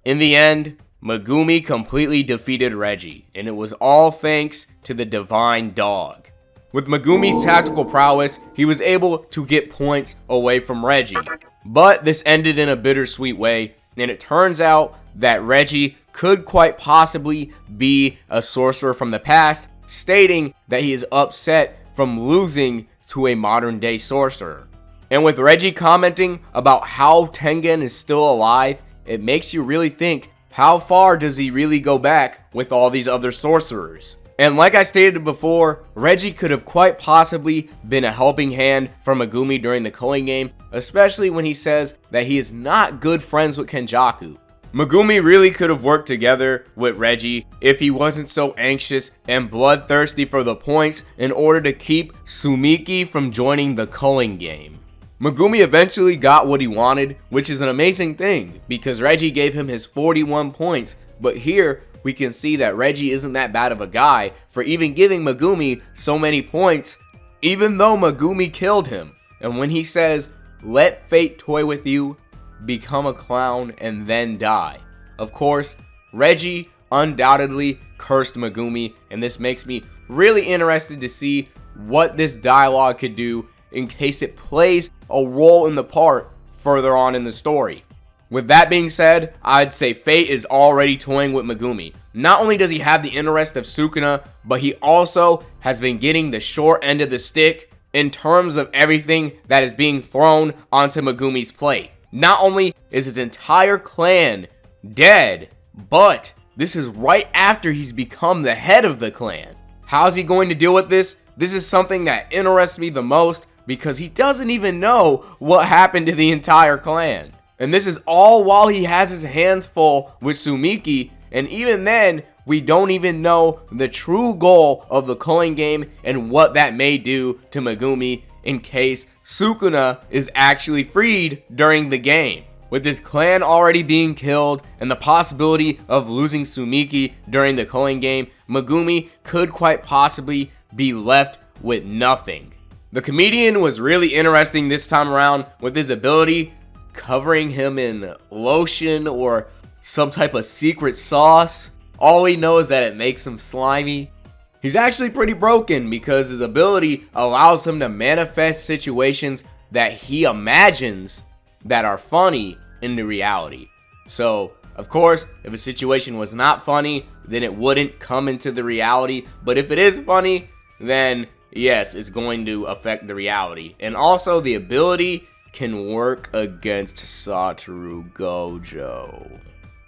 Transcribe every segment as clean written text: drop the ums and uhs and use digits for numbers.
In the end, Megumi completely defeated Reggie, and it was all thanks to the divine dog. With Megumi's tactical prowess, he was able to get points away from Reggie. But this ended in a bittersweet way, and it turns out that Reggie could quite possibly be a sorcerer from the past, stating that he is upset from losing to a modern day sorcerer. And with Reggie commenting about how Tengen is still alive, it makes you really think, how far does he really go back with all these other sorcerers? And like I stated before, Reggie could have quite possibly been a helping hand for Megumi during the culling game, especially when he says that he is not good friends with Kenjaku. Megumi really could have worked together with Reggie if he wasn't so anxious and bloodthirsty for the points in order to keep Sumiki from joining the culling game. Megumi eventually got what he wanted, which is an amazing thing because Reggie gave him his 41 points, but here we can see that Reggie isn't that bad of a guy for even giving Megumi so many points, even though Megumi killed him. And when he says, "Let fate toy with you, become a clown, and then die." Of course, Reggie undoubtedly cursed Megumi, and this makes me really interested to see what this dialogue could do in case it plays a role in the part further on in the story. With that being said, I'd say Fate is already toying with Megumi. Not only does he have the interest of Sukuna, but he also has been getting the short end of the stick in terms of everything that is being thrown onto Megumi's plate. Not only is his entire clan dead, but this is right after he's become the head of the clan. How's he going to deal with this? This is something that interests me the most because he doesn't even know what happened to the entire clan. And this is all while he has his hands full with Sumiki, and even then, we don't even know the true goal of the culling game and what that may do to Megumi in case Sukuna is actually freed during the game. With his clan already being killed and the possibility of losing Sumiki during the culling game, Megumi could quite possibly be left with nothing. The comedian was really interesting this time around with his ability covering him in lotion or some type of secret sauce. All we know is that it makes him slimy. He's actually pretty broken because his ability allows him to manifest situations that he imagines that are funny into reality. So, of course, if a situation was not funny, then it wouldn't come into the reality. But if it is funny, then yes, it's going to affect the reality. And also, the ability can work against Satoru Gojo.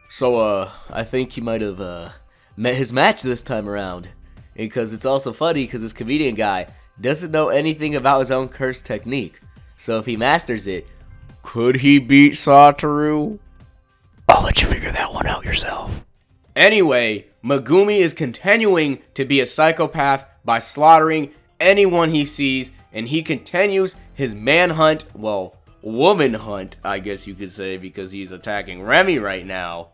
So, I think he might have met his match this time around. Because it's also funny because this comedian guy doesn't know anything about his own curse technique. So if he masters it, could he beat Satoru? I'll let you figure that one out yourself. Anyway, Megumi is continuing to be a psychopath by slaughtering anyone he sees, and he continues his manhunt, well, woman hunt, I guess you could say, because he's attacking Remy right now.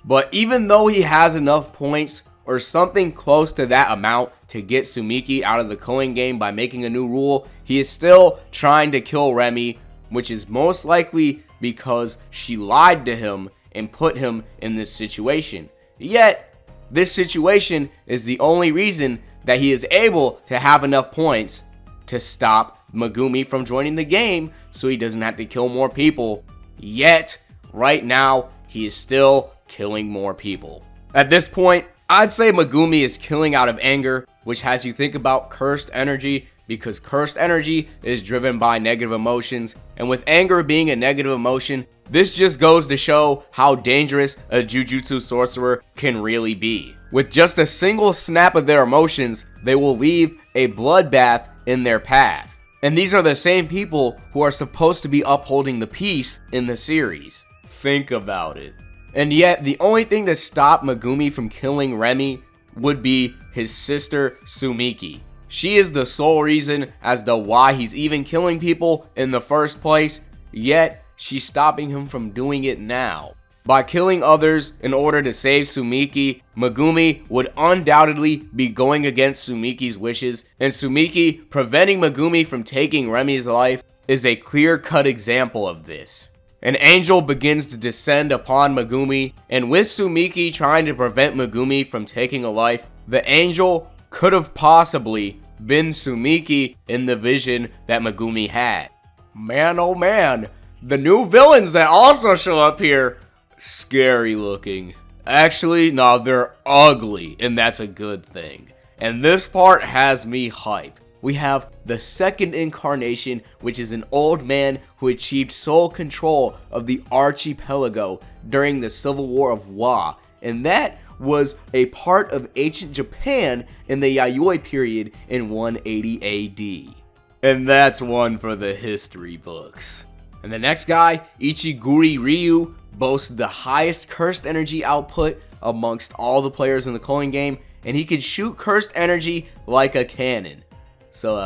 But even though he has enough points or something close to that amount to get Sumiki out of the culling game by making a new rule, he is still trying to kill Remy, which is most likely because she lied to him and put him in this situation. Yet, this situation is the only reason that he is able to have enough points to stop Megumi from joining the game so he doesn't have to kill more people. Yet, right now, he is still killing more people. At this point, I'd say Megumi is killing out of anger, which has you think about cursed energy, because cursed energy is driven by negative emotions, and with anger being a negative emotion, this just goes to show how dangerous a Jujutsu sorcerer can really be. With just a single snap of their emotions, they will leave a bloodbath in their path. And these are the same people who are supposed to be upholding the peace in the series. Think about it. And yet, the only thing to stop Megumi from killing Remy would be his sister Sumiki. She is the sole reason as to why he's even killing people in the first place, yet she's stopping him from doing it now. By killing others in order to save Sumiki, Megumi would undoubtedly be going against Sumiki's wishes, and Sumiki preventing Megumi from taking Remy's life is a clear-cut example of this. An angel begins to descend upon Megumi, and with Sumiki trying to prevent Megumi from taking a life, the angel could have possibly been Sumiki in the vision that Megumi had. Man, oh man, the new villains that also show up here, scary looking. Actually, no, they're ugly, and that's a good thing. And this part has me hype. We have the second incarnation, which is an old man who achieved sole control of the archipelago during the Civil War of Wa, and that was a part of ancient Japan in the Yayoi period in 180 AD. And that's one for the history books. And the next guy, Ichiguri Ryu, boasts the highest cursed energy output amongst all the players in the culling game, and he can shoot cursed energy like a cannon. So,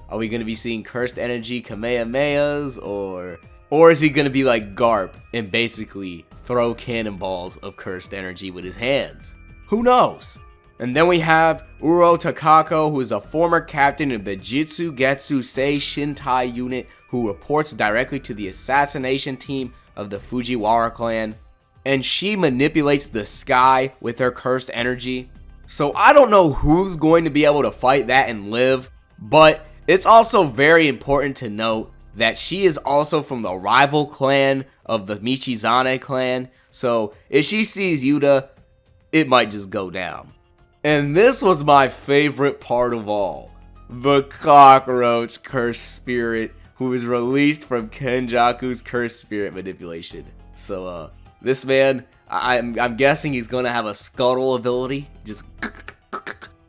are we going to be seeing cursed energy Kamehamehas, or is he going to be like Garp and basically throw cannonballs of cursed energy with his hands? Who knows? And then we have Uro Takako, who is a former captain of the Jitsugetsu Sei Shintai unit who reports directly to the assassination team of the Fujiwara clan. And she manipulates the sky with her cursed energy. So I don't know who's going to be able to fight that and live, but it's also very important to note that she is also from the rival clan of the Michizane clan. So if she sees Yuta, it might just go down. And this was my favorite part of all. The cockroach cursed spirit who is released from Kenjaku's cursed spirit manipulation. So this man, I'm guessing he's gonna have a scuttle ability, just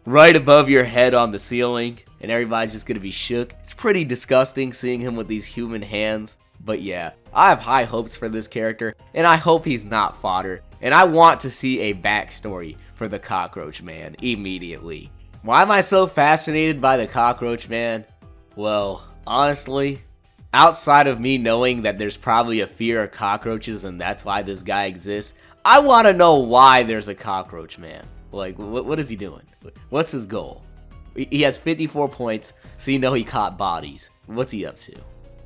right above your head on the ceiling, and everybody's just gonna be shook. It's pretty disgusting seeing him with these human hands. But yeah, I have high hopes for this character, and I hope he's not fodder. And I want to see a backstory for the Cockroach Man immediately. Why am I so fascinated by the Cockroach Man? Well, honestly, outside of me knowing that there's probably a fear of cockroaches and that's why this guy exists, I want to know why there's a Cockroach Man. Like, what is he doing? What's his goal? He has 54 points, so you know he caught bodies. What's he up to?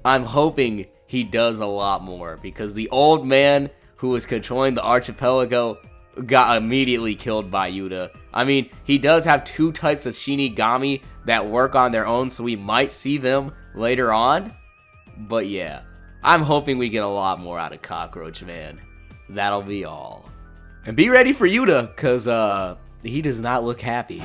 I'm hoping he does a lot more, because the old man who was controlling the archipelago got immediately killed by Yuta. I mean, he does have two types of Shinigami that work on their own, so we might see them later on. But yeah, I'm hoping we get a lot more out of Cockroach Man. That'll be all. And be ready for Yuta, because he does not look happy.